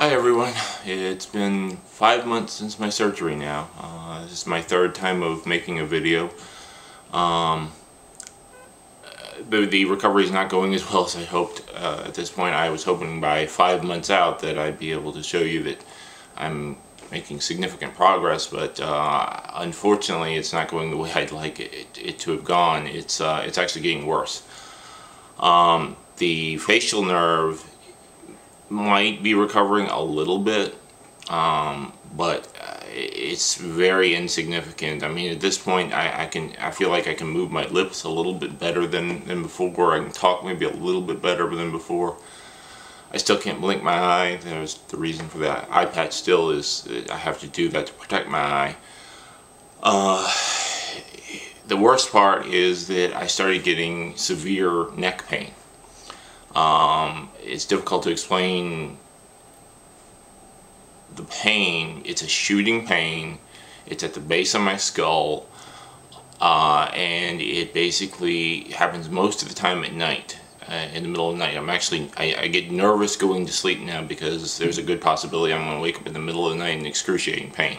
Hi everyone, it's been 5 months since my surgery now. This is my third time of making a video. The recovery is not going as well as I hoped at this point. I was hoping by 5 months out that I'd be able to show you that I'm making significant progress, but unfortunately it's not going the way I'd like it to have gone. It's actually getting worse. The facial nerve might be recovering a little bit, but it's very insignificant. I mean, at this point, I feel like I can move my lips a little bit better than before. I can talk maybe a little bit better than before. I still can't blink my eye. There's the reason for that eye patch still is I have to do that to protect my eye. The worst part is that I started getting severe neck pain. It's difficult to explain the pain. It's a shooting pain. It's at the base of my skull, and it basically happens most of the time at night, in the middle of the night. I get nervous going to sleep now because there's a good possibility I'm going to wake up in the middle of the night in excruciating pain.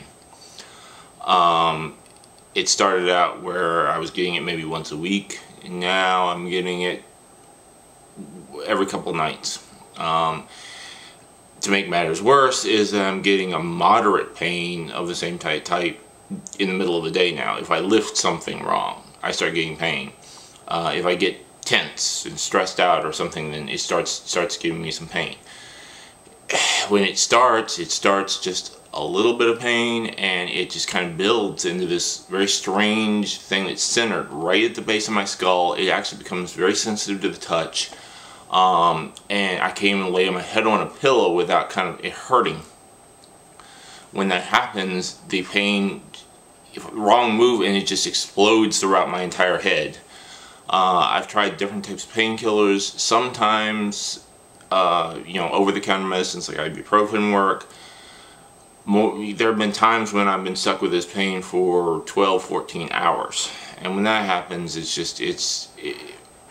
It started out where I was getting it maybe once a week, and now I'm getting it every couple nights. To make matters worse is that I'm getting a moderate pain of the same type in the middle of the day now. If I lift something wrong, I start getting pain. If I get tense and stressed out or something, then it starts giving me some pain. When it starts just a little bit of pain, and it just kind of builds into this very strange thing that's centered right at the base of my skull. It actually becomes very sensitive to the touch. And I can't even lay my head on a pillow without kind of it hurting. When that happens, the pain, wrong move, and it just explodes throughout my entire head. I've tried different types of painkillers. Sometimes, over-the-counter medicines like ibuprofen work. There have been times when I've been stuck with this pain for 12, 14 hours. And when that happens,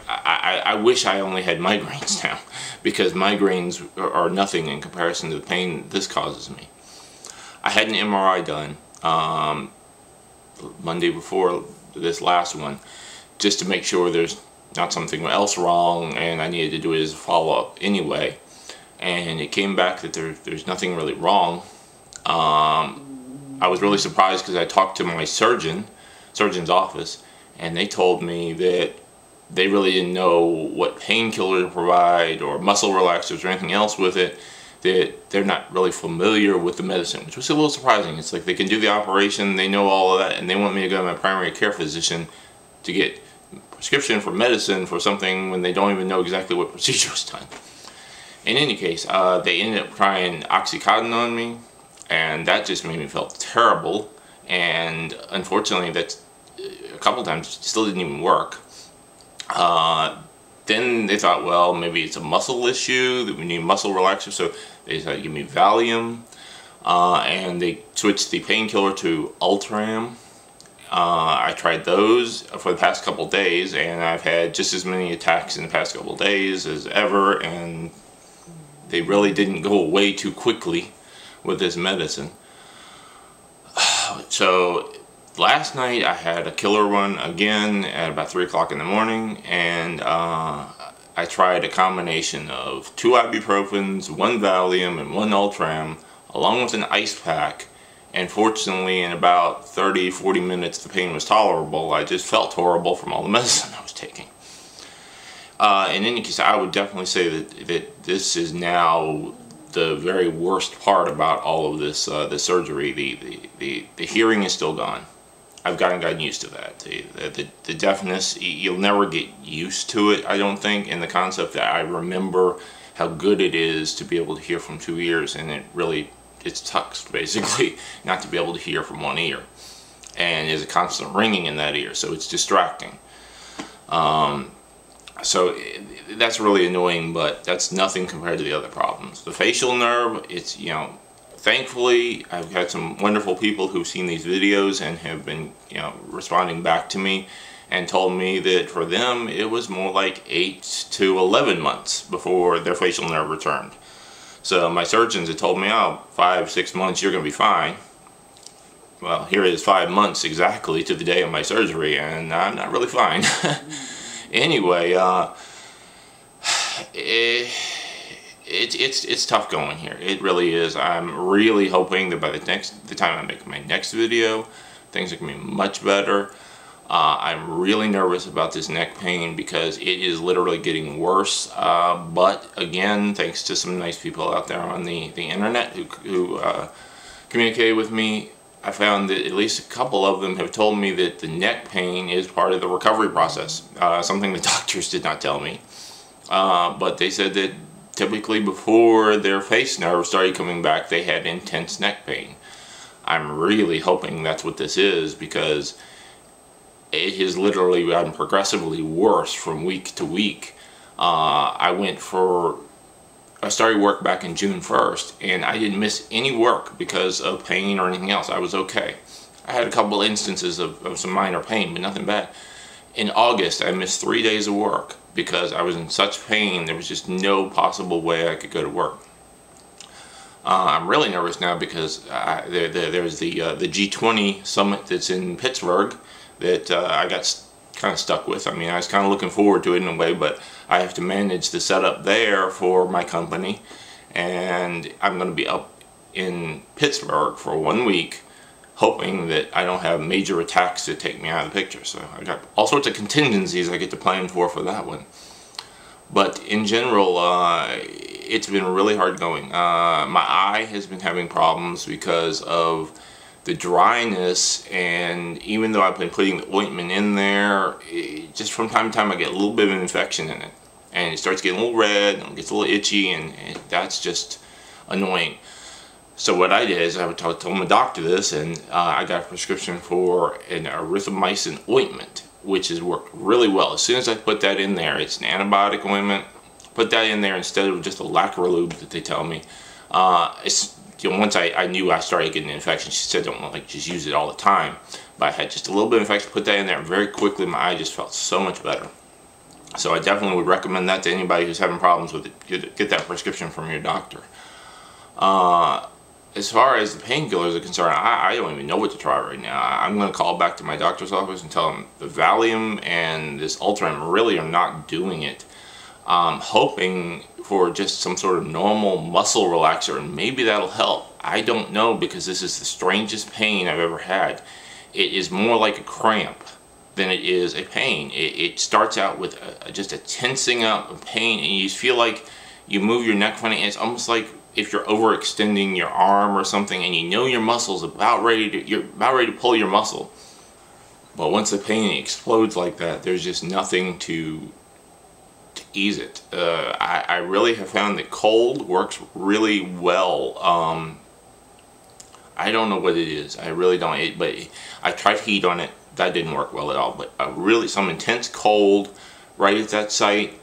I wish I only had migraines now, because migraines are nothing in comparison to the pain this causes me. I had an MRI done Monday before this last one, just to make sure there's not something else wrong, and I needed to do it as a follow-up anyway. And it came back that there's nothing really wrong. I was really surprised because I talked to my surgeon's office, and they told me that they really didn't know what painkiller to provide or muscle relaxers or anything else with it, that they're not really familiar with the medicine, which was a little surprising. It's like they can do the operation, they know all of that, and they want me to go to my primary care physician to get prescription for medicine for something when they don't even know exactly what procedure was done. In any case, they ended up trying Oxycontin on me, and that just made me feel terrible, and unfortunately that's a couple times still didn't even work. Then they thought, well, maybe it's a muscle issue, that we need muscle relaxers, so they decided to give me Valium, and they switched the painkiller to Ultram. I tried those for the past couple days, and I've had just as many attacks in the past couple days as ever, and they really didn't go away too quickly with this medicine. So last night I had a killer one again at about 3 o'clock in the morning, and I tried a combination of 2 ibuprofens, 1 Valium, and 1 Ultram, along with an ice pack, and fortunately in about 30-40 minutes the pain was tolerable. I just felt horrible from all the medicine I was taking. In any case, I would definitely say that this is now the very worst part about all of this the surgery. The hearing is still gone. I've gotten used to that. The deafness, you'll never get used to it, I don't think, in the concept that I remember how good it is to be able to hear from 2 ears, and it sucks, basically, not to be able to hear from 1 ear. And there's a constant ringing in that ear, so it's distracting. So that's really annoying, but that's nothing compared to the other problems. The facial nerve, it's, thankfully, I've had some wonderful people who've seen these videos and have been, responding back to me and told me that for them it was more like 8 to 11 months before their facial nerve returned. So my surgeons had told me, oh, 5-6 months, you're going to be fine. Well, here it is 5 months exactly to the day of my surgery, and I'm not really fine. Anyway, it's tough going here. It really is. I'm really hoping that by the time I make my next video, things are going to be much better. I'm really nervous about this neck pain because it is literally getting worse. But again, thanks to some nice people out there on the internet who communicated with me, I found that at least a couple of them have told me that the neck pain is part of the recovery process. Something the doctors did not tell me. But they said that typically before their face nerve started coming back, they had intense neck pain. I'm really hoping that's what this is, because it has literally gotten progressively worse from week to week. I started work back in June 1st, and I didn't miss any work because of pain or anything else. I was okay. I had a couple instances of some minor pain, but nothing bad. In August, I missed 3 days of work because I was in such pain. There was just no possible way I could go to work. I'm really nervous now because there's the G20 summit that's in Pittsburgh that I got kind of stuck with. I mean, I was kind of looking forward to it in a way, but I have to manage the setup there for my company, and I'm going to be up in Pittsburgh for 1 week, hoping that I don't have major attacks that take me out of the picture. So I got all sorts of contingencies I get to plan for that one. But in general, it's been really hard going. My eye has been having problems because of the dryness, and even though I've been putting the ointment in there, just from time to time I get a little bit of an infection in it, and it starts getting a little red and it gets a little itchy, and that's just annoying. So what I did is I told my doctor this, and I got a prescription for an erythromycin ointment, which has worked really well. As soon as I put that in there, it's an antibiotic ointment. Put that in there instead of just a lacrolube that they tell me. Once I knew I started getting an infection, she said don't just use it all the time. But I had just a little bit of infection, put that in there, and very quickly my eye just felt so much better. So I definitely would recommend that to anybody who's having problems with it. Get that prescription from your doctor. As far as the painkillers are concerned, I don't even know what to try right now. I'm going to call back to my doctor's office and tell them the Valium and this Ultram really are not doing it. Hoping for just some sort of normal muscle relaxer, and maybe that'll help. I don't know, because this is the strangest pain I've ever had. It is more like a cramp than it is a pain. It starts out with just a tensing up of pain, and you feel like you move your neck funny, and it's almost like if you're overextending your arm or something, and you know your muscle's you're about ready to pull your muscle. But once the pain explodes like that, there's just nothing to ease it. I really have found that cold works really well. I don't know what it is. I really don't. But I tried heat on it. That didn't work well at all. But really, some intense cold right at that site.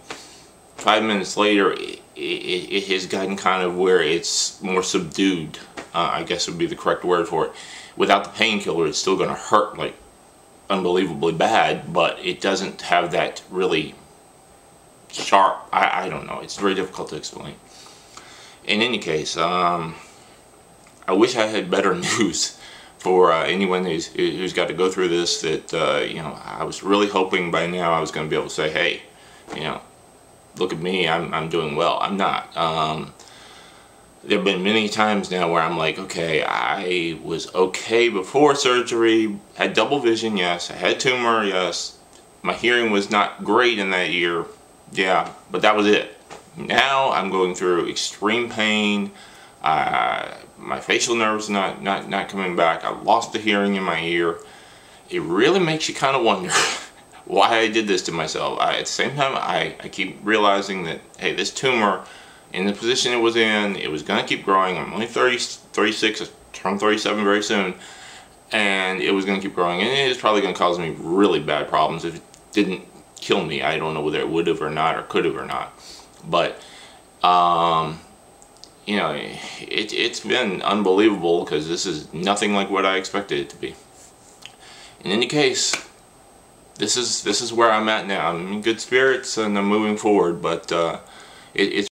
5 minutes later, it has gotten kind of where it's more subdued. I guess would be the correct word for it. Without the painkiller, it's still going to hurt like unbelievably bad, but it doesn't have that really sharp. I don't know. It's very difficult to explain. In any case, I wish I had better news for anyone who's got to go through this. That I was really hoping by now I was going to be able to say, hey, look at me. I'm doing well. I'm not. There have been many times now where I'm like, okay, I was okay before surgery. Had double vision, yes. I had tumor, yes. My hearing was not great in that year. Yeah, but that was it. Now I'm going through extreme pain. My facial nerves not coming back. I lost the hearing in my ear. It really makes you kind of wonder why I did this to myself. At the same time, I keep realizing that, hey, this tumor, in the position it was in, it was going to keep growing. I'm only 36, I turn 37 very soon, and it was going to keep growing, and it is probably going to cause me really bad problems if it didn't kill me. I don't know whether it would have or not, or could have or not, but it's been unbelievable, because this is nothing like what I expected it to be. In any case, this is where I'm at now. I'm in good spirits and I'm moving forward, but it's